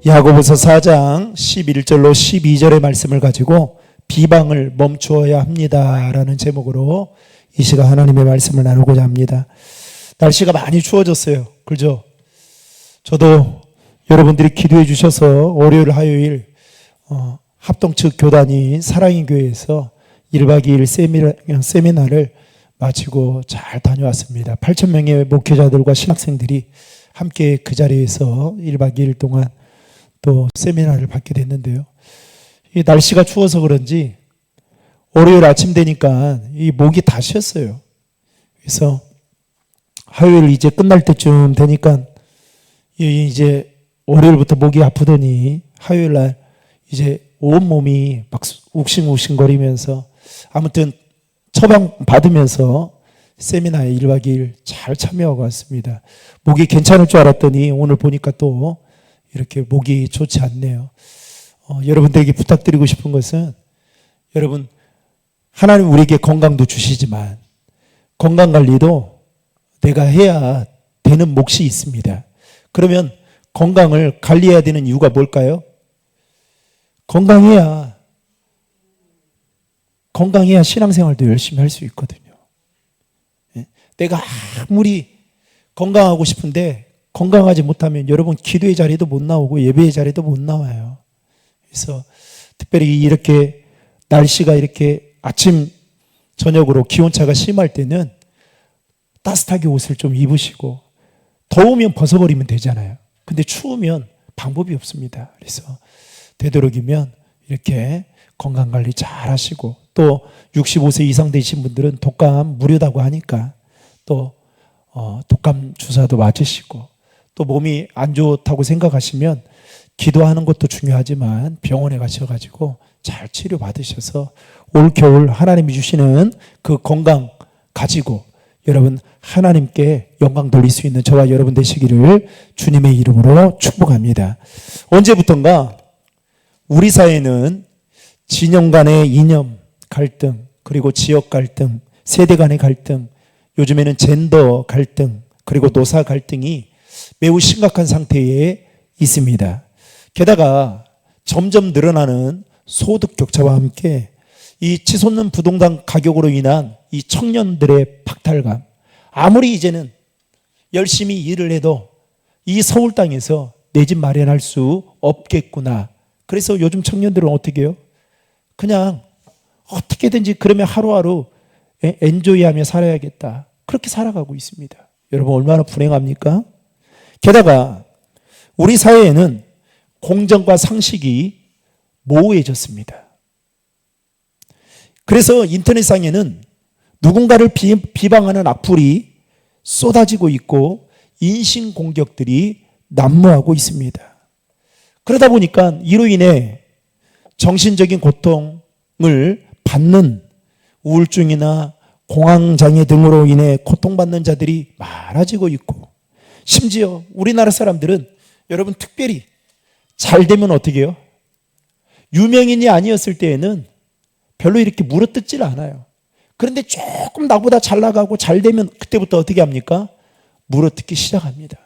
야고보서 4장 11절로 12절의 말씀을 가지고 비방을 멈추어야 합니다라는 제목으로 이 시간 하나님의 말씀을 나누고자 합니다. 날씨가 많이 추워졌어요. 그죠? 저도 여러분들이 기도해 주셔서 월요일 화요일 합동 측 교단인 사랑의 교회에서 1박 2일 세미나를 마치고 잘 다녀왔습니다. 8,000명의 목회자들과 신학생들이 함께 그 자리에서 1박 2일 동안 또 세미나를 받게 됐는데요. 이 날씨가 추워서 그런지 월요일 아침 되니까 이 목이 다 쉬었어요. 그래서 화요일 이제 끝날 때쯤 되니까 이제 월요일부터 목이 아프더니 화요일 날 이제 온몸이 막 욱신욱신거리면서 아무튼 처방 받으면서 세미나에 1박 2일 잘 참여하고 왔습니다. 목이 괜찮을 줄 알았더니 오늘 보니까 또 이렇게 목이 좋지 않네요. 여러분들에게 부탁드리고 싶은 것은 여러분 하나님 우리에게 건강도 주시지만 건강관리도 내가 해야 되는 몫이 있습니다. 그러면 건강을 관리해야 되는 이유가 뭘까요? 건강해야 신앙생활도 열심히 할 수 있거든요. 내가 아무리 건강하고 싶은데 건강하지 못하면 여러분 기도의 자리도 못 나오고 예배의 자리도 못 나와요. 그래서 특별히 이렇게 날씨가 이렇게 아침 저녁으로 기온차가 심할 때는 따뜻하게 옷을 좀 입으시고 더우면 벗어버리면 되잖아요. 근데 추우면 방법이 없습니다. 그래서 되도록이면 이렇게 건강관리 잘 하시고 또 65세 이상 되신 분들은 독감 무료다고 하니까 또 독감 주사도 맞으시고 또 몸이 안 좋다고 생각하시면 기도하는 것도 중요하지만 병원에 가셔가지고 잘 치료 받으셔서 올겨울 하나님이 주시는 그 건강 가지고 여러분 하나님께 영광 돌릴 수 있는 저와 여러분 되시기를 주님의 이름으로 축복합니다. 언제부턴가 우리 사회는 진영 간의 이념 갈등, 그리고 지역 갈등, 세대 간의 갈등, 요즘에는 젠더 갈등, 그리고 노사 갈등이 매우 심각한 상태에 있습니다. 게다가 점점 늘어나는 소득 격차와 함께 이 치솟는 부동산 가격으로 인한 이 청년들의 박탈감, 아무리 이제는 열심히 일을 해도 이 서울 땅에서 내 집 마련할 수 없겠구나. 그래서 요즘 청년들은 어떻게 해요? 그냥 어떻게든지 그러면 하루하루 엔조이하며 살아야겠다. 그렇게 살아가고 있습니다. 여러분 얼마나 불행합니까? 게다가 우리 사회에는 공정과 상식이 모호해졌습니다. 그래서 인터넷상에는 누군가를 비방하는 악플이 쏟아지고 있고 인신공격들이 난무하고 있습니다. 그러다 보니까 이로 인해 정신적인 고통을 받는 우울증이나 공황장애 등으로 인해 고통받는 자들이 많아지고 있고 심지어 우리나라 사람들은 여러분 특별히 잘 되면 어떻게 해요? 유명인이 아니었을 때에는 별로 이렇게 물어뜯질 않아요. 그런데 조금 나보다 잘 나가고 잘 되면 그때부터 어떻게 합니까? 물어뜯기 시작합니다.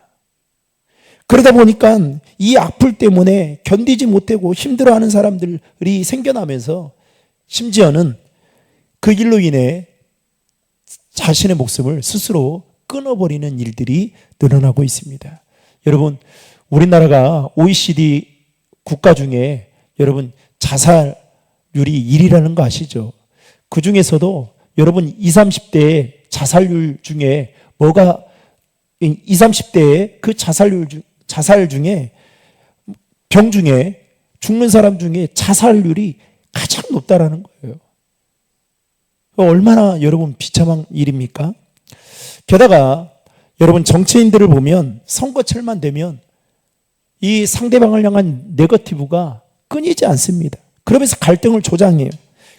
그러다 보니까 이 악플 때문에 견디지 못하고 힘들어하는 사람들이 생겨나면서 심지어는 그 일로 인해 자신의 목숨을 스스로 끊어버리는 일들이 늘어나고 있습니다. 여러분 우리나라가 OECD 국가 중에 여러분 자살률이 1위라는 거 아시죠? 그 중에서도 여러분 20, 30대의 자살률 중에 뭐가 20, 30대의 그 자살 중에 병 중에 죽는 사람 중에 자살률이 가장 높다라는 거예요. 얼마나 여러분 비참한 일입니까? 게다가 여러분 정치인들을 보면 선거철만 되면 이 상대방을 향한 네거티브가 끊이지 않습니다. 그러면서 갈등을 조장해요.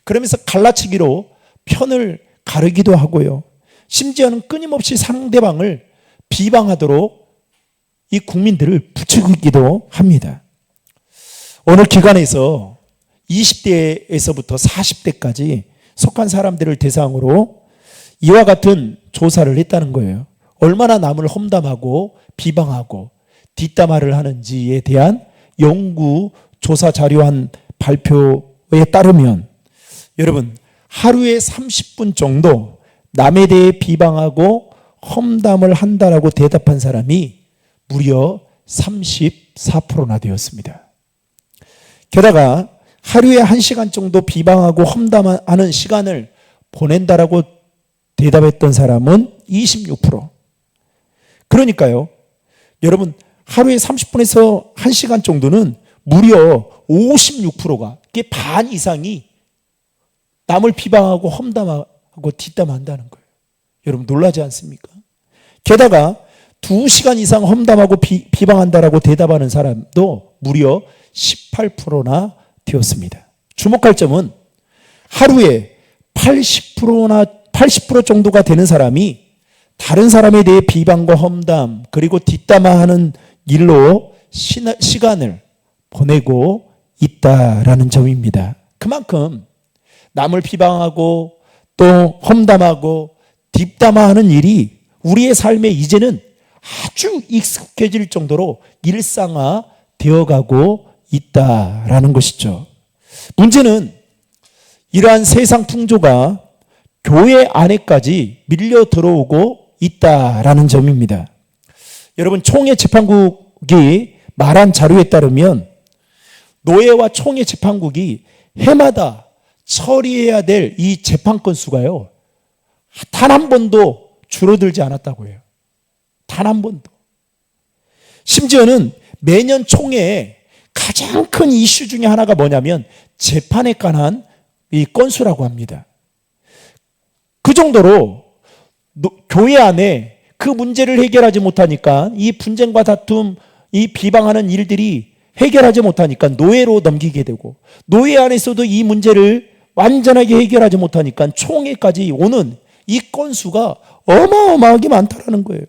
그러면서 갈라치기로 편을 가르기도 하고요. 심지어는 끊임없이 상대방을 비방하도록 이 국민들을 부추기기도 합니다. 어느 기관에서 20대에서부터 40대까지 속한 사람들을 대상으로 이와 같은 조사를 했다는 거예요. 얼마나 남을 험담하고 비방하고 뒷담화를 하는지에 대한 연구 조사 자료한 발표에 따르면 여러분 하루에 30분 정도 남에 대해 비방하고 험담을 한다라고 대답한 사람이 무려 34%나 되었습니다. 게다가 하루에 1시간 정도 비방하고 험담하는 시간을 보낸다라고 대답했던 사람은 26%. 그러니까요, 여러분 하루에 30분에서 1시간 정도는 무려 56%가, 이게 반 이상이 남을 비방하고 험담하고 뒷담한다는 거예요. 여러분 놀라지 않습니까? 게다가 2시간 이상 험담하고 비방한다라고 대답하는 사람도 무려 18%나 되었습니다. 주목할 점은 하루에 80% 정도가 되는 사람이 다른 사람에 대해 비방과 험담 그리고 뒷담화하는 일로 시간을 보내고 있다라는 점입니다. 그만큼 남을 비방하고 또 험담하고 뒷담화하는 일이 우리의 삶에 이제는 아주 익숙해질 정도로 일상화 되어가고 있다라는 것이죠. 문제는 이러한 세상 풍조가 교회 안에까지 밀려 들어오고 있다라는 점입니다. 여러분 총회 재판국이 말한 자료에 따르면 노예와 총회 재판국이 해마다 처리해야 될 이 재판 건수가요, 단 한 번도 줄어들지 않았다고 해요. 단 한 번도. 심지어는 매년 총회에 가장 큰 이슈 중에 하나가 뭐냐면 재판에 관한 이 건수라고 합니다. 그 정도로 교회 안에 그 문제를 해결하지 못하니까 이 분쟁과 다툼, 이 비방하는 일들이 해결하지 못하니까 노예로 넘기게 되고, 노예 안에서도 이 문제를 완전하게 해결하지 못하니까 총회까지 오는 이 건수가 어마어마하게 많다라는 거예요.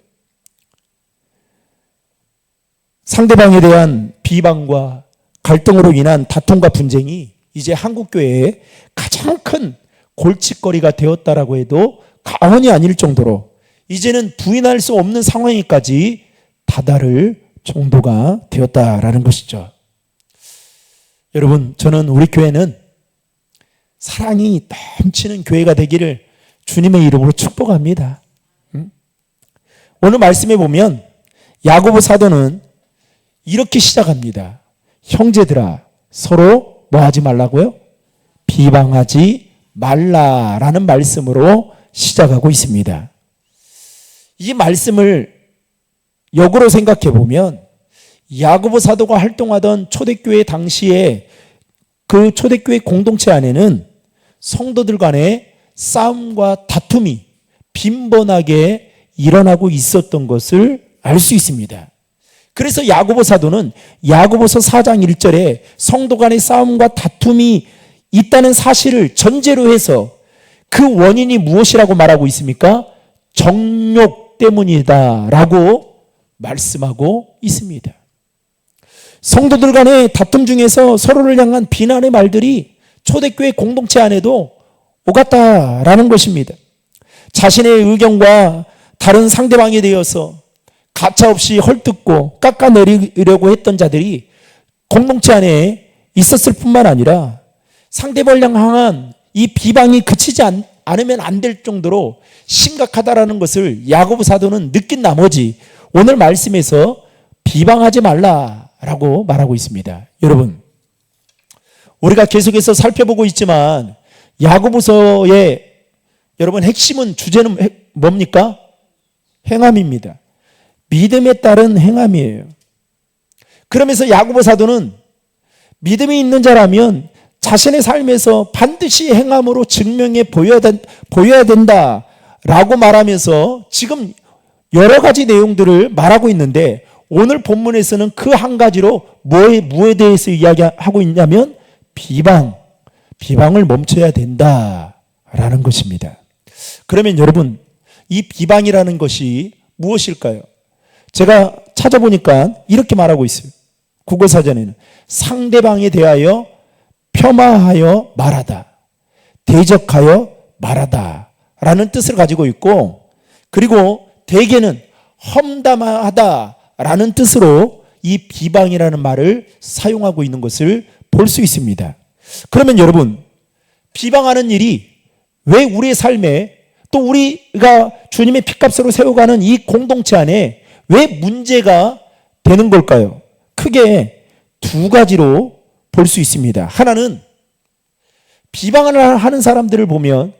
상대방에 대한 비방과 갈등으로 인한 다툼과 분쟁이 이제 한국교회의 가장 큰 골칫거리가 되었다라고 해도 과언이 아닐 정도로 이제는 부인할 수 없는 상황에까지 다다를 정도가 되었다라는 것이죠. 여러분, 저는 우리 교회는 사랑이 넘치는 교회가 되기를 주님의 이름으로 축복합니다. 오늘 말씀에 보면 야고보 사도는 이렇게 시작합니다. 형제들아, 서로 뭐 하지 말라고요? 비방하지 말라라는 말씀으로 시작하고 있습니다. 이 말씀을 역으로 생각해 보면 야고보 사도가 활동하던 초대교회 당시에 그 초대교회 공동체 안에는 성도들 간의 싸움과 다툼이 빈번하게 일어나고 있었던 것을 알 수 있습니다. 그래서 야고보 사도는 야고보서 4장 1절에 성도 간의 싸움과 다툼이 있다는 사실을 전제로 해서 그 원인이 무엇이라고 말하고 있습니까? 정욕 때문이다 라고 말씀하고 있습니다. 성도들 간의 다툼 중에서 서로를 향한 비난의 말들이 초대교회 공동체 안에도 오갔다라는 것입니다. 자신의 의견과 다른 상대방에 대해서 가차없이 헐뜯고 깎아내리려고 했던 자들이 공동체 안에 있었을 뿐만 아니라 상대방을 향한 이 비방이 그치지 않으면 안 될 정도로 심각하다라는 것을 야고보 사도는 느낀 나머지 오늘 말씀에서 비방하지 말라라고 말하고 있습니다. 여러분, 우리가 계속해서 살펴보고 있지만 야고보서의 여러분 핵심은 주제는 뭡니까? 행함입니다. 믿음에 따른 행함이에요. 그러면서 야고보 사도는 믿음이 있는 자라면 자신의 삶에서 반드시 행함으로 증명해 보여야 된다라고 말하면서 지금 여러 가지 내용들을 말하고 있는데 오늘 본문에서는 그 한 가지로 무엇에 대해서 이야기하고 있냐면 비방을 멈춰야 된다라는 것입니다. 그러면 여러분, 이 비방이라는 것이 무엇일까요? 제가 찾아보니까 이렇게 말하고 있어요. 국어사전에는 상대방에 대하여 폄하하여 말하다, 대적하여 말하다 라는 뜻을 가지고 있고, 그리고 대개는 험담하다 라는 뜻으로 이 비방이라는 말을 사용하고 있는 것을 볼 수 있습니다. 그러면 여러분, 비방하는 일이 왜 우리의 삶에 또 우리가 주님의 핏값으로 세워가는 이 공동체 안에 왜 문제가 되는 걸까요? 크게 두 가지로 볼 수 있습니다. 하나는 비방을 하는 사람들을 보면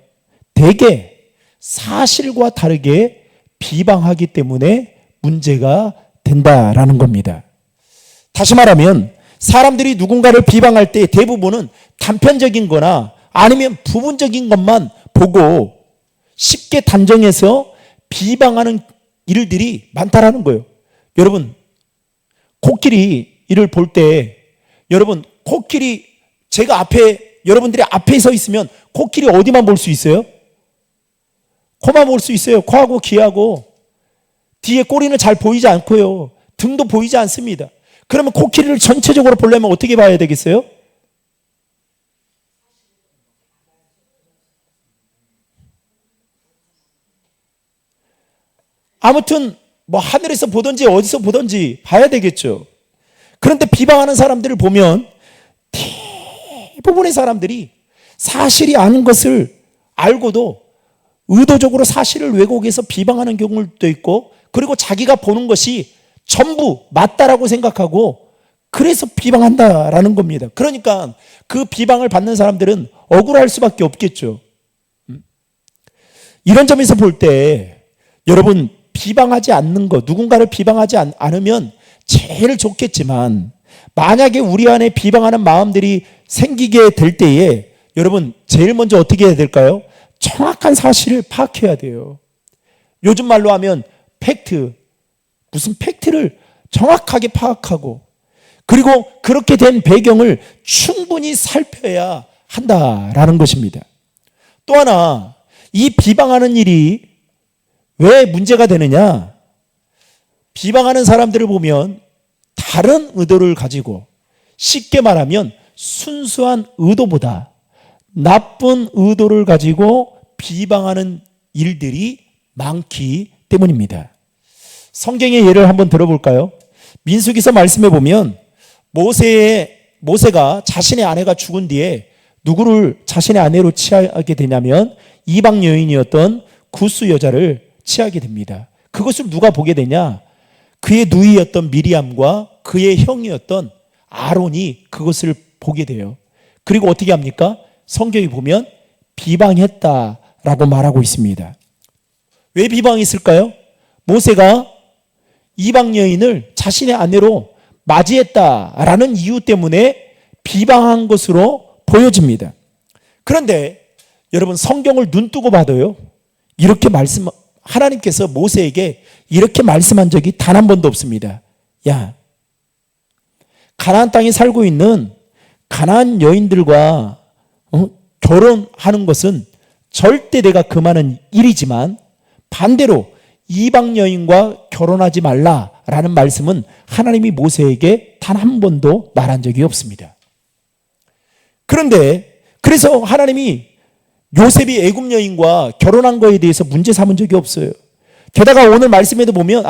대개 사실과 다르게 비방하기 때문에 문제가 된다라는 겁니다. 다시 말하면 사람들이 누군가를 비방할 때 대부분은 단편적인 거나 아니면 부분적인 것만 보고 쉽게 단정해서 비방하는 일들이 많다라는 거예요. 여러분, 코끼리를 볼 때 여러분, 코끼리 제가 여러분들이 앞에 서 있으면 코끼리 어디만 볼 수 있어요? 코만 볼 수 있어요. 코하고 귀하고 뒤에 꼬리는 잘 보이지 않고요. 등도 보이지 않습니다. 그러면 코끼리를 전체적으로 보려면 어떻게 봐야 되겠어요? 아무튼 뭐 하늘에서 보든지 어디서 보든지 봐야 되겠죠. 그런데 비방하는 사람들을 보면 대부분의 사람들이 사실이 아닌 것을 알고도 의도적으로 사실을 왜곡해서 비방하는 경우도 있고, 그리고 자기가 보는 것이 전부 맞다라고 생각하고 그래서 비방한다라는 겁니다. 그러니까 그 비방을 받는 사람들은 억울할 수밖에 없겠죠. 이런 점에서 볼 때 여러분, 비방하지 않는 것, 누군가를 비방하지 않으면 제일 좋겠지만 만약에 우리 안에 비방하는 마음들이 생기게 될 때에 여러분, 제일 먼저 어떻게 해야 될까요? 정확한 사실을 파악해야 돼요. 요즘 말로 하면 팩트, 무슨 팩트를 정확하게 파악하고, 그리고 그렇게 된 배경을 충분히 살펴야 한다라는 것입니다. 또 하나, 이 비방하는 일이 왜 문제가 되느냐? 비방하는 사람들을 보면 다른 의도를 가지고, 쉽게 말하면 순수한 의도보다 나쁜 의도를 가지고 비방하는 일들이 많기 때문입니다. 성경의 예를 한번 들어볼까요? 민수기서 말씀해 보면 모세가 자신의 아내가 죽은 뒤에 누구를 자신의 아내로 취하게 되냐면 이방 여인이었던 구스 여자를 취하게 됩니다. 그것을 누가 보게 되냐? 그의 누이였던 미리암과 그의 형이었던 아론이 그것을 보게 돼요. 그리고 어떻게 합니까? 성경이 보면 비방했다라고 말하고 있습니다. 왜 비방했을까요? 모세가 이방 여인을 자신의 아내로 맞이했다라는 이유 때문에 비방한 것으로 보여집니다. 그런데 여러분, 성경을 눈뜨고 봐도요, 하나님께서 모세에게 이렇게 말씀한 적이 단 한 번도 없습니다. 야, 가나안 땅에 살고 있는 가나안 여인들과 결혼하는 것은 절대 내가 금하는 일이지만 반대로 이방 여인과 결혼하지 말라라는 말씀은 하나님이 모세에게 단 한 번도 말한 적이 없습니다. 그런데 그래서 하나님이 요셉이 애굽 여인과 결혼한 거에 대해서 문제 삼은 적이 없어요. 게다가 오늘 말씀에도 보면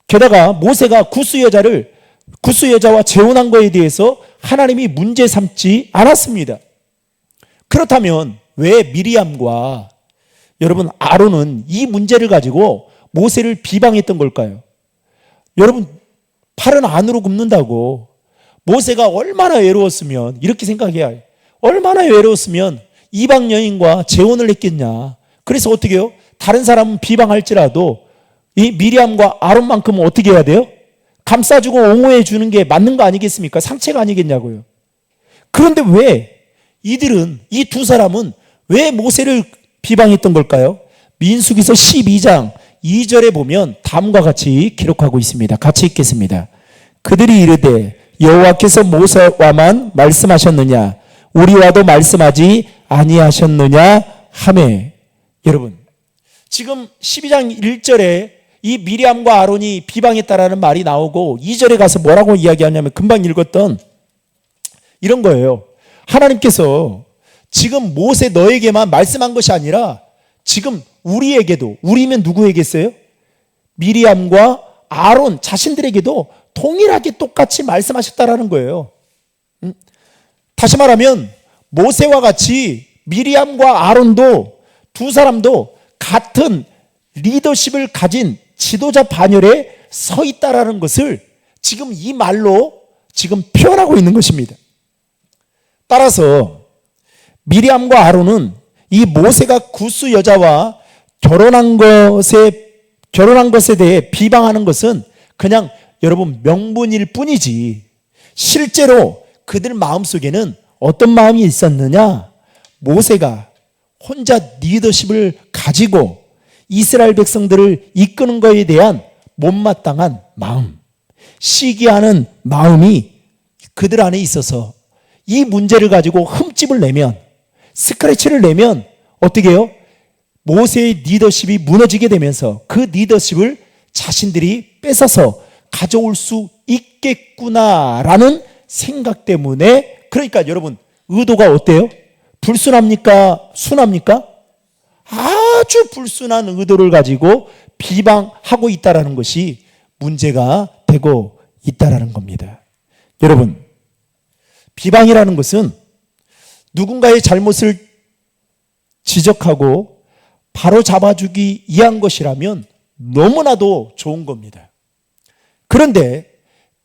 게다가 모세가 구스 여자와 재혼한 거에 대해서 하나님이 문제 삼지 않았습니다. 그렇다면 왜 미리암과 여러분 아론은 이 문제를 가지고 모세를 비방했던 걸까요? 여러분, 팔은 안으로 굽는다고 모세가 얼마나 외로웠으면, 이렇게 생각해야 해요. 얼마나 외로웠으면 이방 여인과 재혼을 했겠냐. 그래서 어떻게 해요? 다른 사람은 비방할지라도 이 미리암과 아론만큼은 어떻게 해야 돼요? 감싸주고 옹호해 주는 게 맞는 거 아니겠습니까? 상체가 아니겠냐고요. 그런데 왜 이 두 사람은 왜 모세를 비방했던 걸까요? 민수기서 12장 2절에 보면 다음과 같이 기록하고 있습니다. 같이 읽겠습니다. 그들이 이르되 여호와께서 모세와만 말씀하셨느냐 우리와도 말씀하지 아니하셨느냐 하매. 여러분, 지금 12장 1절에 이 미리암과 아론이 비방했다라는 말이 나오고 2절에 가서 뭐라고 이야기하냐면 금방 읽었던 이런 거예요. 하나님께서 지금 모세 너에게만 말씀한 것이 아니라 지금 우리에게도, 우리면 누구에게 했어요? 미리암과 아론 자신들에게도 동일하게 똑같이 말씀하셨다라는 거예요. 다시 말하면 모세와 같이 미리암과 아론도 두 사람도 같은 리더십을 가진 지도자 반열에 서 있다라는 것을 지금 이 말로 지금 표현하고 있는 것입니다. 따라서 미리암과 아론은 이 모세가 구스 여자와 결혼한 것에 대해 비방하는 것은 그냥 여러분 명분일 뿐이지, 실제로 그들 마음속에는 어떤 마음이 있었느냐? 모세가 혼자 리더십을 가지고 이스라엘 백성들을 이끄는 것에 대한 못마땅한 마음, 시기하는 마음이 그들 안에 있어서 이 문제를 가지고 흠집을 내면, 스크래치를 내면 어떻게 해요? 모세의 리더십이 무너지게 되면서 그 리더십을 자신들이 뺏어서 가져올 수 있겠구나라는 생각 때문에, 그러니까 여러분 의도가 어때요? 불순합니까? 순합니까? 아주 불순한 의도를 가지고 비방하고 있다라는 것이 문제가 되고 있다라는 겁니다. 여러분, 비방이라는 것은 누군가의 잘못을 지적하고 바로 잡아주기 위한 것이라면 너무나도 좋은 겁니다. 그런데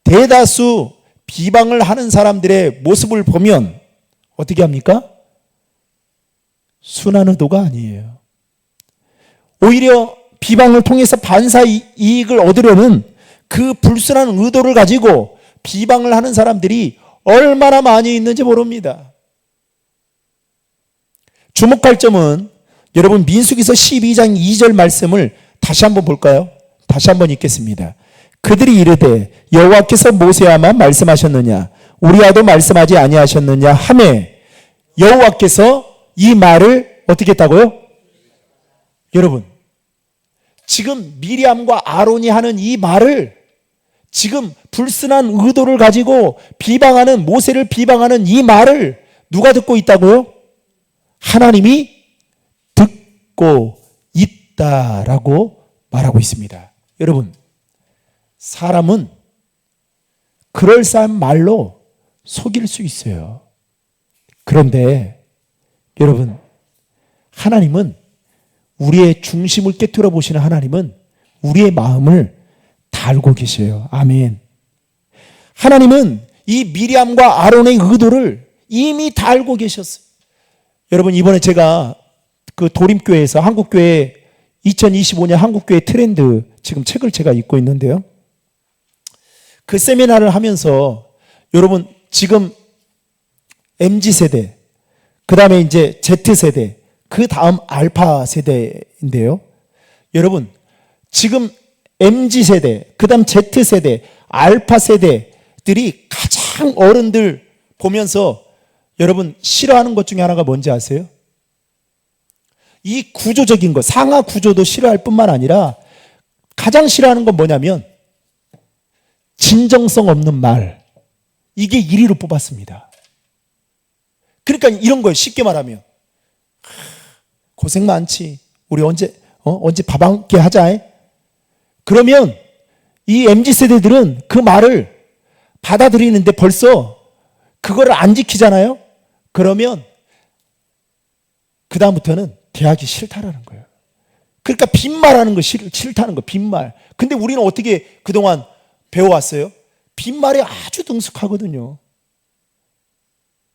대다수 비방을 하는 사람들의 모습을 보면 어떻게 합니까? 순한 의도가 아니에요. 오히려 비방을 통해서 반사 이익을 얻으려는 그 불순한 의도를 가지고 비방을 하는 사람들이 얼마나 많이 있는지 모릅니다. 주목할 점은 여러분 민수기서 12장 2절 말씀을 다시 한번 볼까요? 다시 한번 읽겠습니다. 그들이 이르되 여호와께서 모세와만 말씀하셨느냐 우리와도 말씀하지 아니하셨느냐 하매 여호와께서 이 말을 어떻게 했다고요? 여러분, 지금 미리암과 아론이 하는 이 말을 지금 불순한 의도를 가지고 비방하는, 모세를 비방하는 이 말을 누가 듣고 있다고요? 하나님이 듣고 있다라고 말하고 있습니다. 여러분, 사람은 그럴싸한 말로 속일 수 있어요. 그런데 여러분, 하나님은, 우리의 중심을 깨뜨려 보시는 하나님은 우리의 마음을 다 알고 계셔요. 아멘. 하나님은 이 미리암과 아론의 의도를 이미 다 알고 계셨어요. 여러분, 이번에 제가 그 도림교회에서 한국교회 2025년 한국교회 트렌드 지금 책을 제가 읽고 있는데요. 그 세미나를 하면서 여러분 지금 MZ세대, 그 다음에 이제 Z세대, 그 다음 알파 세대인데요. 여러분, 지금 MZ세대, 그 다음 Z세대, 알파 세대들이 가장 어른들 보면서 여러분 싫어하는 것 중에 하나가 뭔지 아세요? 이 구조적인 것, 상하 구조도 싫어할 뿐만 아니라 가장 싫어하는 건 뭐냐면 진정성 없는 말, 이게 1위로 뽑았습니다. 그러니까 이런 거예요. 쉽게 말하면 고생 많지, 우리 언제 밥 한 끼 하자. 그러면 이 MZ세대들은 그 말을 받아들이는데 벌써 그거를 안 지키잖아요. 그러면 그 다음부터는 대하기 싫다라는 거예요. 그러니까 빈말하는 거 싫다는 거, 빈말. 근데 우리는 어떻게 그동안 배워왔어요? 빈말에 아주 능숙하거든요.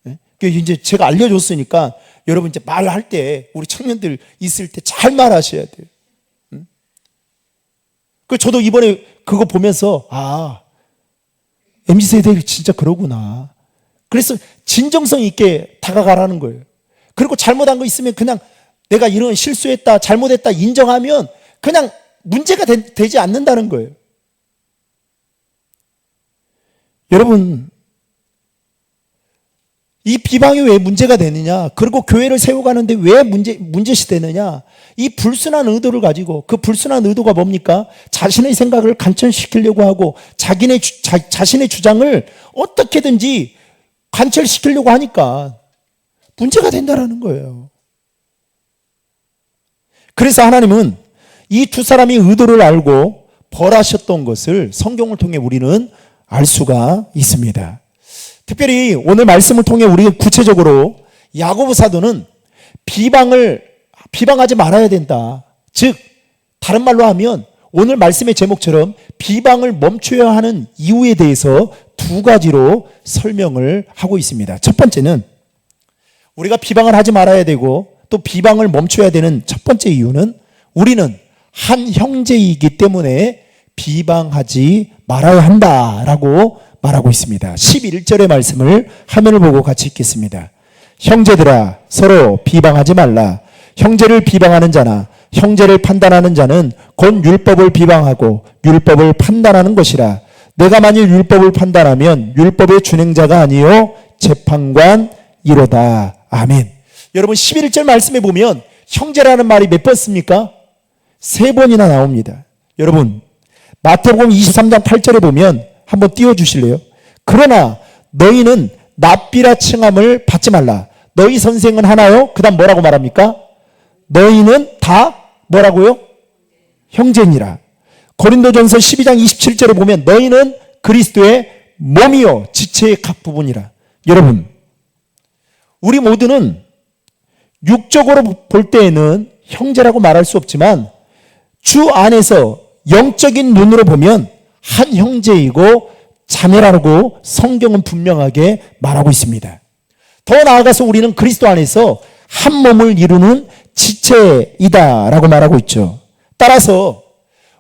네? 이제 제가 알려줬으니까 여러분 이제 말할 때, 우리 청년들 있을 때 잘 말하셔야 돼요. 그 저도 이번에 그거 보면서 MZ세대들이 진짜 그러구나. 그래서 진정성 있게 다가가라는 거예요. 그리고 잘못한 거 있으면 그냥 내가 이런 실수했다, 잘못했다 인정하면 그냥 문제가 되지 않는다는 거예요. 여러분, 이 비방이 왜 문제가 되느냐? 그리고 교회를 세워가는데 왜 문제시 되느냐? 이 불순한 의도를 가지고, 그 불순한 의도가 뭡니까? 자신의 생각을 관철시키려고 하고 자신의 주장을 어떻게든지 관철시키려고 하니까 문제가 된다라는 거예요. 그래서 하나님은 이 두 사람이 의도를 알고 벌하셨던 것을 성경을 통해 우리는 알 수가 있습니다. 특별히 오늘 말씀을 통해 우리가 구체적으로 야고보 사도는 비방하지 말아야 된다. 즉 다른 말로 하면 오늘 말씀의 제목처럼 비방을 멈춰야 하는 이유에 대해서 두 가지로 설명을 하고 있습니다. 첫 번째는 우리가 비방을 하지 말아야 되고 또 비방을 멈춰야 되는 첫 번째 이유는 우리는 한 형제이기 때문에 비방하지 말아야 한다라고 말하고 있습니다. 11절의 말씀을 화면을 보고 같이 읽겠습니다. 형제들아 서로 비방하지 말라. 형제를 비방하는 자나 형제를 판단하는 자는 곧 율법을 비방하고 율법을 판단하는 것이라. 내가 만일 율법을 판단하면 율법의 준행자가 아니요 재판관이로다. 아멘. 여러분 11절 말씀에 보면 형제라는 말이 몇 번 씁니까? 3번이나 나옵니다. 여러분 마태복음 23장 8절에 보면 한번 띄워주실래요? 그러나 너희는 납비라 칭함을 받지 말라. 너희 선생은 하나요? 그 다음 뭐라고 말합니까? 너희는 다 뭐라고요? 형제니라. 고린도전서 12장 27절에 보면 너희는 그리스도의 몸이요 지체의 각 부분이라. 여러분 우리 모두는 육적으로 볼 때에는 형제라고 말할 수 없지만 주 안에서 영적인 눈으로 보면 한 형제이고 자매라고 성경은 분명하게 말하고 있습니다. 더 나아가서 우리는 그리스도 안에서 한 몸을 이루는 지체이다라고 말하고 있죠. 따라서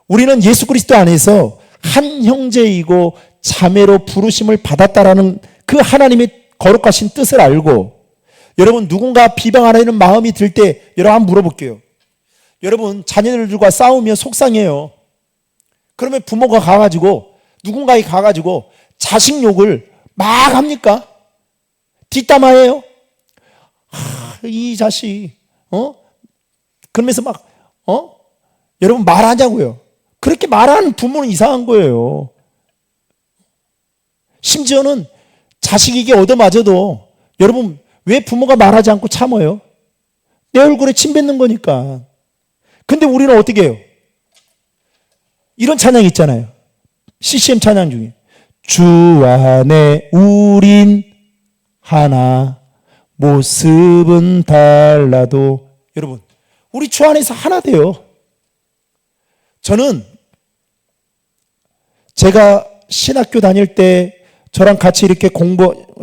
우리는 예수 그리스도 안에서 한 형제이고 자매로 부르심을 받았다라는 그 하나님의 거룩하신 뜻을 알고 여러분 누군가 비방하려는 마음이 들 때 여러분 한번 물어볼게요. 여러분 자녀들과 싸우면 속상해요. 그러면 부모가 가가지고 누군가에 가가지고 자식 욕을 막 합니까? 뒷담화해요? 이 자식 그러면서 막 여러분 말하냐고요. 그렇게 말하는 부모는 이상한 거예요. 심지어는 자식에게 얻어맞아도 여러분 왜 부모가 말하지 않고 참아요? 내 얼굴에 침 뱉는 거니까. 근데 우리는 어떻게 해요? 이런 찬양 있잖아요. CCM 찬양 중에 주 안에 우린 하나 모습은 달라도 여러분 우리 주 안에서 하나 돼요. 저는 제가 신학교 다닐 때 저랑 같이 이렇게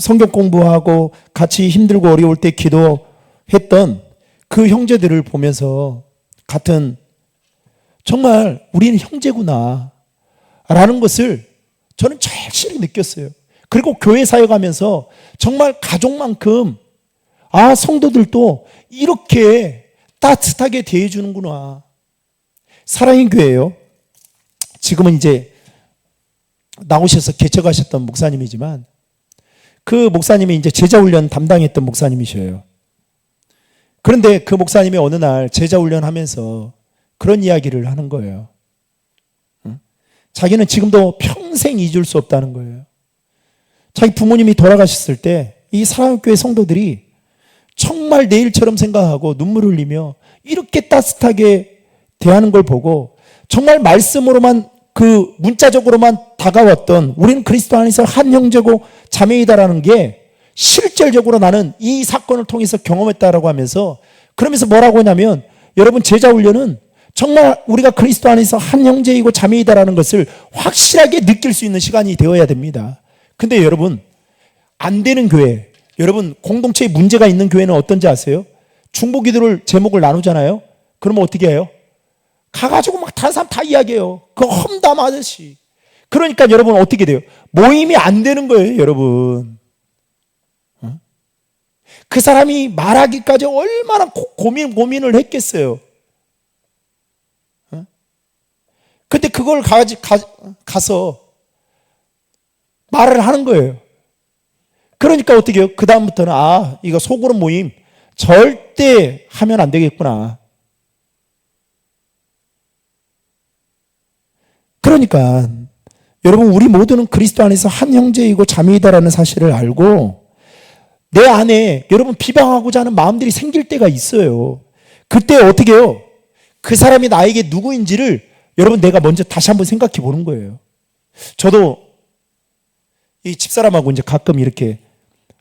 성경 공부하고 같이 힘들고 어려울 때 기도했던 그 형제들을 보면서 같은 정말 우리는 형제구나 라는 것을 저는 절실히 느꼈어요. 그리고 교회 사역하면서 정말 가족만큼 성도들도 이렇게 따뜻하게 대해주는구나. 사랑의 교회예요. 지금은 이제 나오셔서 개척하셨던 목사님이지만 그 목사님이 이제 제자훈련 담당했던 목사님이셔요. 그런데 그 목사님이 어느 날 제자훈련 하면서 그런 이야기를 하는 거예요. 자기는 지금도 평생 잊을 수 없다는 거예요. 자기 부모님이 돌아가셨을 때 이 사랑교회 성도들이 정말 내일처럼 생각하고 눈물 흘리며 이렇게 따뜻하게 대하는 걸 보고 정말 말씀으로만 그 문자적으로만 다가왔던 우리는 그리스도 안에서 한 형제고 자매이다라는 게 실질적으로 나는 이 사건을 통해서 경험했다라고 하면서 그러면서 뭐라고 하냐면 여러분 제자훈련은 정말 우리가 그리스도 안에서 한 형제이고 자매이다라는 것을 확실하게 느낄 수 있는 시간이 되어야 됩니다. 근데 여러분 안 되는 교회, 여러분 공동체에 문제가 있는 교회는 어떤지 아세요? 중보기도를 제목을 나누잖아요. 그러면 어떻게 해요? 가가지고 막 다른 사람 다 이야기해요. 그거 험담하듯이. 그러니까 여러분 어떻게 돼요? 모임이 안 되는 거예요, 여러분. 그 사람이 말하기까지 얼마나 고민을 했겠어요. 근데 그걸 가서 말을 하는 거예요. 그러니까 어떻게 해요? 그 다음부터는 이거 소그룹 모임 절대 하면 안 되겠구나. 그러니까 여러분 우리 모두는 그리스도 안에서 한 형제이고 자매이다라는 사실을 알고 내 안에 여러분 비방하고자 하는 마음들이 생길 때가 있어요. 그때 어떻게 해요? 그 사람이 나에게 누구인지를 여러분 내가 먼저 다시 한번 생각해 보는 거예요. 저도 이 집사람하고 이제 가끔 이렇게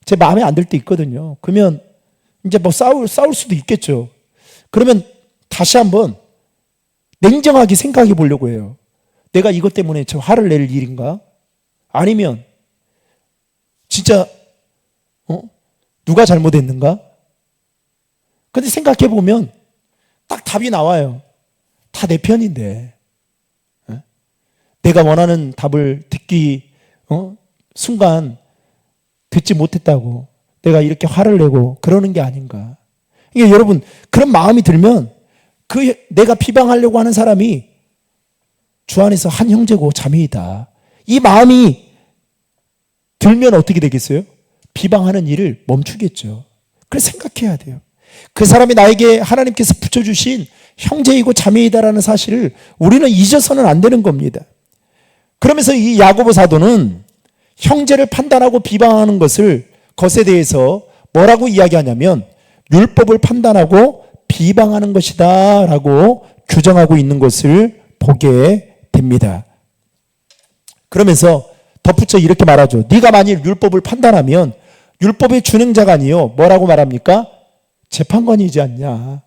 제 마음에 안 들 때 있거든요. 그러면 이제 뭐 싸울 수도 있겠죠. 그러면 다시 한번 냉정하게 생각해 보려고 해요. 내가 이것 때문에 저 화를 낼 일인가? 아니면 진짜 누가 잘못했는가? 근데 생각해 보면 딱 답이 나와요. 다 내 편인데. 내가 원하는 답을 듣기 순간 듣지 못했다고 내가 이렇게 화를 내고 그러는 게 아닌가. 이게 여러분 그런 마음이 들면 내가 비방하려고 하는 사람이 주 안에서 한 형제고 자매이다. 이 마음이 들면 어떻게 되겠어요? 비방하는 일을 멈추겠죠. 그래서 생각해야 돼요. 그 사람이 나에게 하나님께서 붙여주신 형제이고 자매이다라는 사실을 우리는 잊어서는 안 되는 겁니다. 그러면서 이 야고보 사도는 형제를 판단하고 비방하는 것에 대해서 뭐라고 이야기하냐면 율법을 판단하고 비방하는 것이다 라고 규정하고 있는 것을 보게 됩니다. 그러면서 덧붙여 이렇게 말하죠. 네가 만일 율법을 판단하면 율법의 준행자가 아니요 뭐라고 말합니까? 재판관이지 않냐.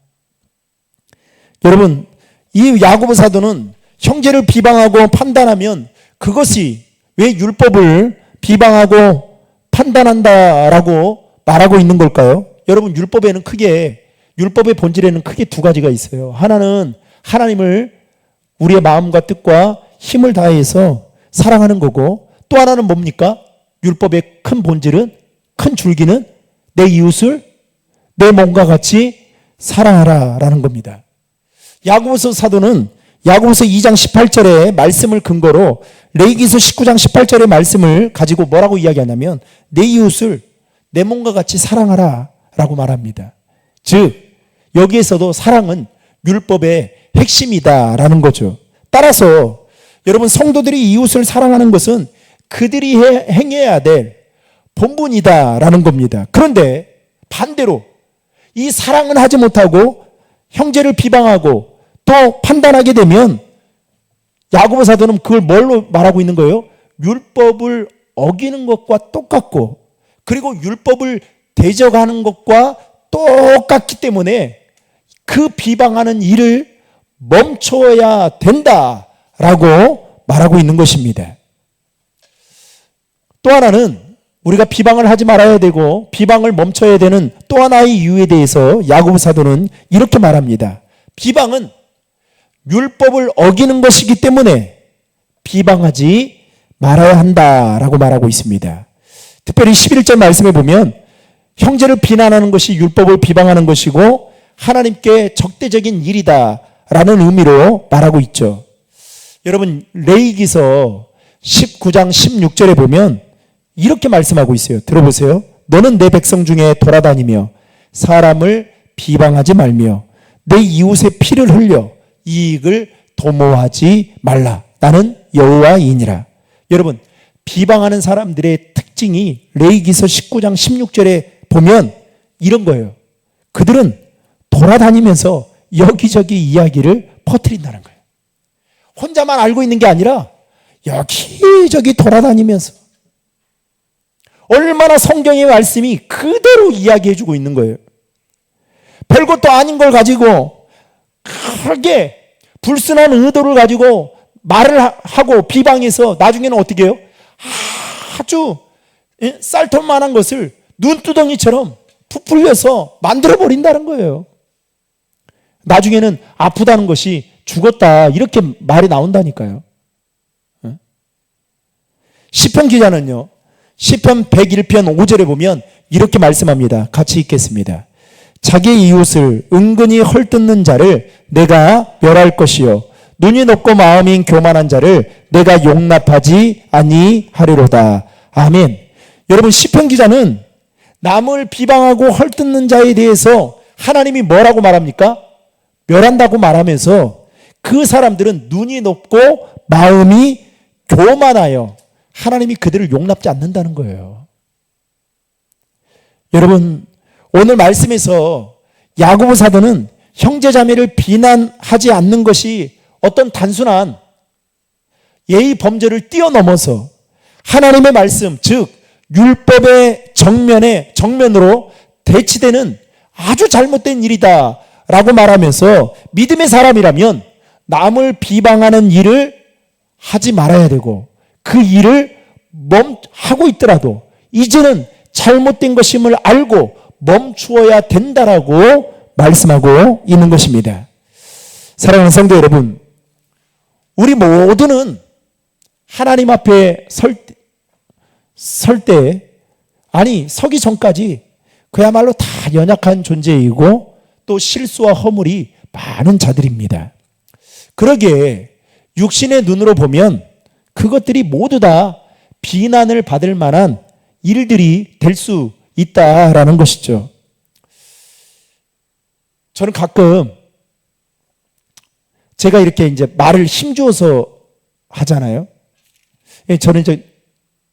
여러분 이 야고보 사도는 형제를 비방하고 판단하면 그것이 왜 율법을 비방하고 판단한다라고 말하고 있는 걸까요? 여러분 율법의 본질에는 크게 두 가지가 있어요. 하나는 하나님을 우리의 마음과 뜻과 힘을 다해서 사랑하는 거고, 또 하나는 뭡니까? 율법의 큰 본질은, 큰 줄기는 내 이웃을 내 몸과 같이 사랑하라 라는 겁니다. 야고보서 사도는 야고보서 2장 18절의 말씀을 근거로 레위기서 19장 18절의 말씀을 가지고 뭐라고 이야기하냐면 내 이웃을 내 몸과 같이 사랑하라 라고 말합니다. 즉 여기에서도 사랑은 율법의 핵심이다 라는 거죠. 따라서 여러분 성도들이 이웃을 사랑하는 것은 그들이 행해야 될 본분이다 라는 겁니다. 그런데 반대로 이 사랑은 하지 못하고 형제를 비방하고 또 판단하게 되면 야고보 사도는 그걸 뭘로 말하고 있는 거예요? 율법을 어기는 것과 똑같고, 그리고 율법을 대적하는 것과 똑같기 때문에 그 비방하는 일을 멈춰야 된다라고 말하고 있는 것입니다. 또 하나는 우리가 비방을 하지 말아야 되고 비방을 멈춰야 되는 또 하나의 이유에 대해서 야고보 사도는 이렇게 말합니다. 비방은 율법을 어기는 것이기 때문에 비방하지 말아야 한다라고 말하고 있습니다. 특별히 11절 말씀에 보면 형제를 비난하는 것이 율법을 비방하는 것이고 하나님께 적대적인 일이다라는 의미로 말하고 있죠. 여러분 레위기서 19장 16절에 보면 이렇게 말씀하고 있어요. 들어보세요. 너는 내 백성 중에 돌아다니며 사람을 비방하지 말며 내 이웃의 피를 흘려 이익을 도모하지 말라. 나는 여호와이니라. 여러분 비방하는 사람들의 특징이 레위기서 19장 16절에 보면 이런 거예요. 그들은 돌아다니면서 여기저기 이야기를 퍼뜨린다는 거예요. 혼자만 알고 있는 게 아니라 여기저기 돌아다니면서 얼마나 성경의 말씀이 그대로 이야기해주고 있는 거예요. 별것도 아닌 걸 가지고 크게 불순한 의도를 가지고 말을 하고 비방해서 나중에는 어떻게 해요? 아주 쌀톱만한 것을 눈두덩이처럼 부풀려서 만들어버린다는 거예요. 나중에는 아프다는 것이 죽었다 이렇게 말이 나온다니까요. 시편 기자는요, 시편 101편 5절에 보면 이렇게 말씀합니다. 같이 읽겠습니다. 자기 이웃을 은근히 헐뜯는 자를 내가 멸할 것이요 눈이 높고 마음이 교만한 자를 내가 용납하지 아니하리로다. 아멘. 여러분 시편 기자는 남을 비방하고 헐뜯는 자에 대해서 하나님이 뭐라고 말합니까? 멸한다고 말하면서 그 사람들은 눈이 높고 마음이 교만하여 하나님이 그들을 용납지 않는다는 거예요. 여러분 오늘 말씀에서 야고보 사도는 형제자매를 비난하지 않는 것이 어떤 단순한 예의 범죄를 뛰어넘어서 하나님의 말씀, 즉 율법의 정면으로 대치되는 아주 잘못된 일이다 라고 말하면서 믿음의 사람이라면 남을 비방하는 일을 하지 말아야 되고 그 일을 하고 있더라도 이제는 잘못된 것임을 알고 멈추어야 된다라고 말씀하고 있는 것입니다. 사랑하는 성도 여러분, 우리 모두는 하나님 앞에 서기 전까지 그야말로 다 연약한 존재이고 또 실수와 허물이 많은 자들입니다. 그러기에 육신의 눈으로 보면 그것들이 모두 다 비난을 받을 만한 일들이 될 수 있다라는 것이죠. 저는 가끔 제가 이렇게 이제 말을 힘주어서 하잖아요. 저는 이제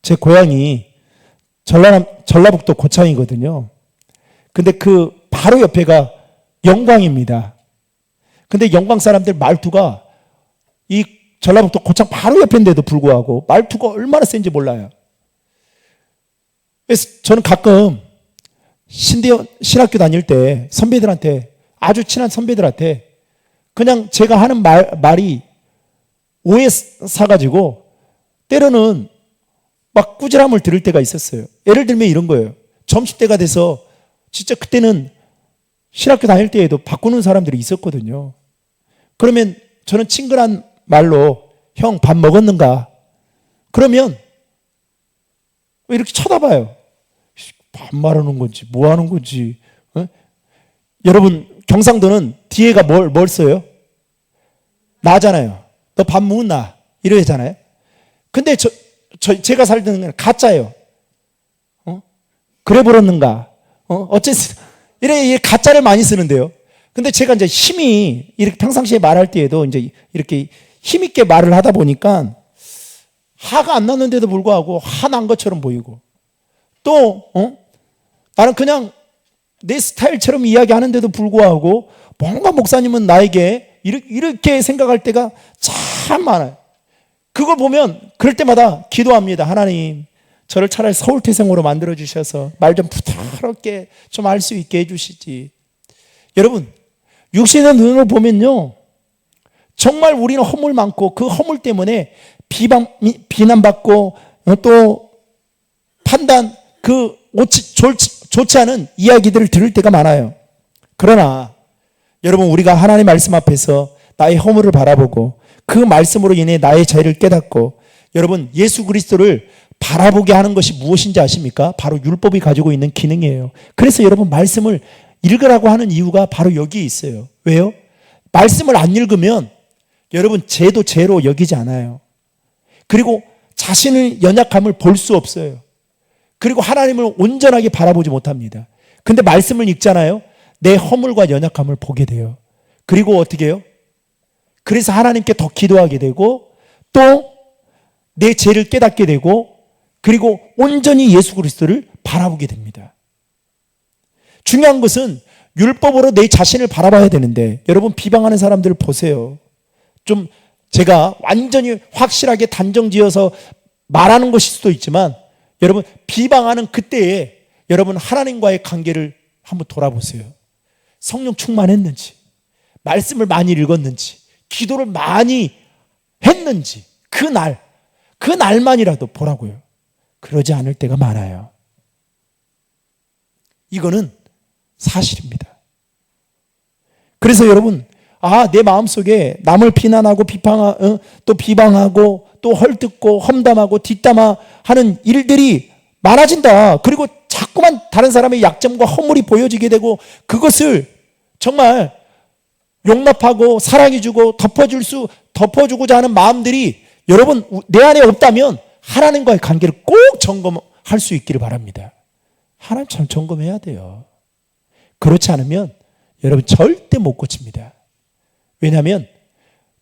제 고향이 전라북도 고창이거든요. 근데 그 바로 옆에가 영광입니다. 근데 영광 사람들 말투가 이 전라북도 고창 바로 옆인데도 불구하고 말투가 얼마나 센지 몰라요. 그래서 저는 가끔 신학교 다닐 때 선배들한테, 아주 친한 선배들한테 그냥 제가 하는 말이 오해 사가지고 때로는 막 꾸지람을 들을 때가 있었어요. 예를 들면 이런 거예요. 점심때가 돼서 진짜 그때는 신학교 다닐 때에도 바꾸는 사람들이 있었거든요. 그러면 저는 친근한 말로 형 밥 먹었는가? 그러면 왜 이렇게 쳐다봐요? 반말하는 건지 뭐 하는 건지. 여러분 경상도는 뒤에가 뭘 써요? 나잖아요. 너 밥 먹었나? 이러잖아요. 근데 제가 살던 데는 가짜예요. 그래 버렸는가? 어쨌든 이래 가짜를 많이 쓰는데요. 근데 제가 이제 힘이 이렇게 평상시에 말할 때에도 이제 이렇게 힘있게 말을 하다 보니까 화가 안 났는데도 불구하고 화난 것처럼 보이고 또 나는 그냥 내 스타일처럼 이야기하는데도 불구하고 뭔가 목사님은 나에게 이렇게 생각할 때가 참 많아요. 그걸 보면 그럴 때마다 기도합니다. 하나님, 저를 차라리 서울태생으로 만들어 주셔서 말 좀 부드럽게 좀 알 수 있게 해주시지. 여러분, 육신의 눈으로 보면요, 정말 우리는 허물 많고 그 허물 때문에 비난받고 또 판단, 좋지 않은 이야기들을 들을 때가 많아요. 그러나 여러분, 우리가 하나님의 말씀 앞에서 나의 허물을 바라보고 그 말씀으로 인해 나의 죄를 깨닫고 여러분, 예수 그리스도를 바라보게 하는 것이 무엇인지 아십니까? 바로 율법이 가지고 있는 기능이에요. 그래서 여러분, 말씀을 읽으라고 하는 이유가 바로 여기에 있어요. 왜요? 말씀을 안 읽으면 여러분, 죄도 죄로 여기지 않아요. 그리고 자신의 연약함을 볼 수 없어요. 그리고 하나님을 온전하게 바라보지 못합니다. 근데 말씀을 읽잖아요. 내 허물과 연약함을 보게 돼요. 그리고 어떻게 해요? 그래서 하나님께 더 기도하게 되고 또 내 죄를 깨닫게 되고 그리고 온전히 예수 그리스도를 바라보게 됩니다. 중요한 것은 율법으로 내 자신을 바라봐야 되는데 여러분, 비방하는 사람들을 보세요. 좀 제가 완전히 확실하게 단정지어서 말하는 것일 수도 있지만 여러분, 비방하는 그때에 여러분 하나님과의 관계를 한번 돌아보세요. 성령 충만했는지, 말씀을 많이 읽었는지, 기도를 많이 했는지 그 날만이라도 보라고요. 그러지 않을 때가 많아요. 이거는 사실입니다. 그래서 여러분, 내 마음속에 남을 비난하고 또 비방하고 또 헐뜯고 험담하고 뒷담화하는 일들이 많아진다. 그리고 자꾸만 다른 사람의 약점과 허물이 보여지게 되고 그것을 정말 용납하고 사랑해주고 덮어주고자 하는 마음들이 여러분 내 안에 없다면 하나님과의 관계를 꼭 점검할 수 있기를 바랍니다. 하나님 참 점검해야 돼요. 그렇지 않으면 여러분 절대 못 고칩니다. 왜냐하면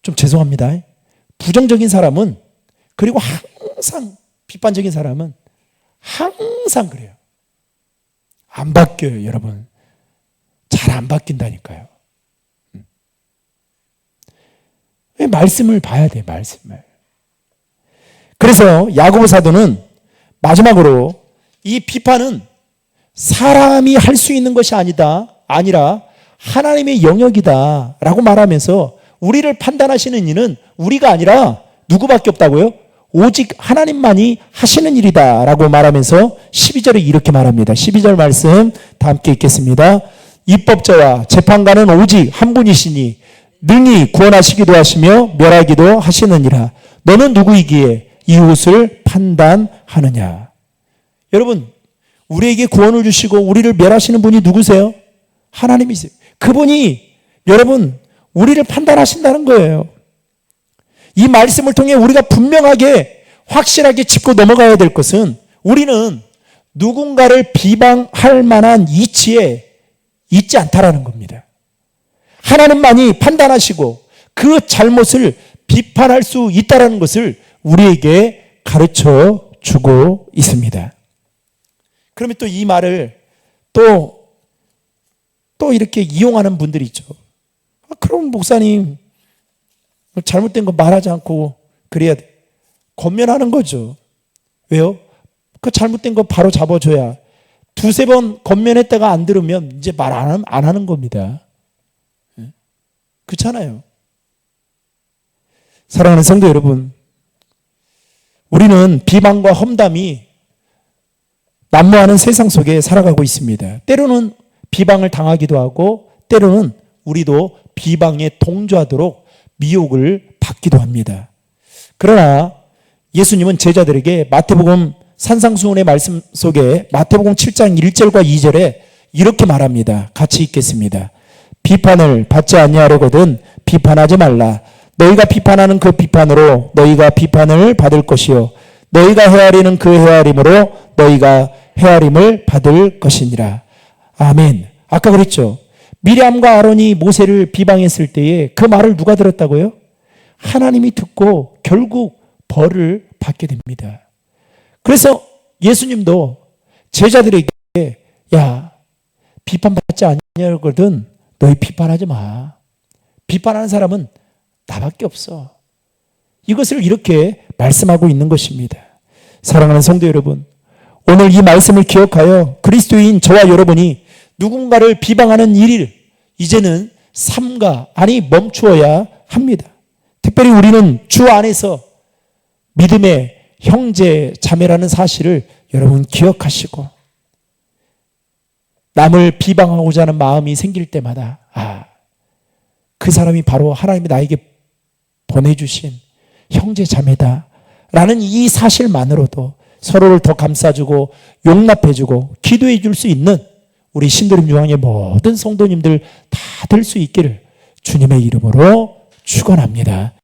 좀 죄송합니다. 부정적인 사람은, 그리고 항상 비판적인 사람은 항상 그래요. 안 바뀌어요, 여러분. 잘 안 바뀐다니까요. 말씀을 봐야 돼, 말씀을. 그래서 야고보 사도는 마지막으로 이 비판은 사람이 할 수 있는 것이 아니라 하나님의 영역이다 라고 말하면서 우리를 판단하시는 이는 우리가 아니라 누구밖에 없다고요? 오직 하나님만이 하시는 일이다 라고 말하면서 12절에 이렇게 말합니다. 12절 말씀 다 함께 읽겠습니다. 입법자와 재판관은 오직 한 분이시니 능히 구원하시기도 하시며 멸하기도 하시느니라. 너는 누구이기에 이웃을 판단하느냐. 여러분, 우리에게 구원을 주시고 우리를 멸하시는 분이 누구세요? 하나님이세요. 그분이 여러분 우리를 판단하신다는 거예요. 이 말씀을 통해 우리가 분명하게 확실하게 짚고 넘어가야 될 것은 우리는 누군가를 비방할 만한 이치에 있지 않다라는 겁니다. 하나님만이 판단하시고 그 잘못을 비판할 수 있다는 것을 우리에게 가르쳐 주고 있습니다. 그러면 또 이 말을 또 이렇게 이용하는 분들이 있죠. 그럼 목사님 잘못된 거 말하지 않고 그래야 돼. 권면하는 거죠. 왜요? 그 잘못된 거 바로 잡아줘야. 두세 번 권면했다가 안 들으면 이제 말 안 하는 겁니다. 그렇잖아요. 사랑하는 성도 여러분, 우리는 비방과 험담이 난무하는 세상 속에 살아가고 있습니다. 때로는 비방을 당하기도 하고 때로는 우리도 비방에 동조하도록 미혹을 받기도 합니다. 그러나 예수님은 제자들에게 마태복음 산상수훈의 말씀 속에 마태복음 7장 1절과 2절에 이렇게 말합니다. 같이 읽겠습니다. 비판을 받지 아니하려거든 비판하지 말라. 너희가 비판하는 그 비판으로 너희가 비판을 받을 것이요 너희가 헤아리는 그 헤아림으로 너희가 헤아림을 받을 것이니라. 아멘. 아까 그랬죠. 미리암과 아론이 모세를 비방했을 때에 그 말을 누가 들었다고요? 하나님이 듣고 결국 벌을 받게 됩니다. 그래서 예수님도 제자들에게 야, 비판받지 아니하거든 너희 비판하지 마. 비판하는 사람은 나밖에 없어. 이것을 이렇게 말씀하고 있는 것입니다. 사랑하는 성도 여러분, 오늘 이 말씀을 기억하여 그리스도인 저와 여러분이 누군가를 비방하는 일을 이제는 삼가 멈추어야 합니다. 특별히 우리는 주 안에서 믿음의 형제 자매라는 사실을 여러분 기억하시고 남을 비방하고자 하는 마음이 생길 때마다 그 사람이 바로 하나님이 나에게 보내주신 형제 자매다 라는 이 사실만으로도 서로를 더 감싸주고 용납해주고 기도해 줄 수 있는 우리 신도림 중앙의 모든 성도님들 다 될 수 있기를 주님의 이름으로 축원합니다.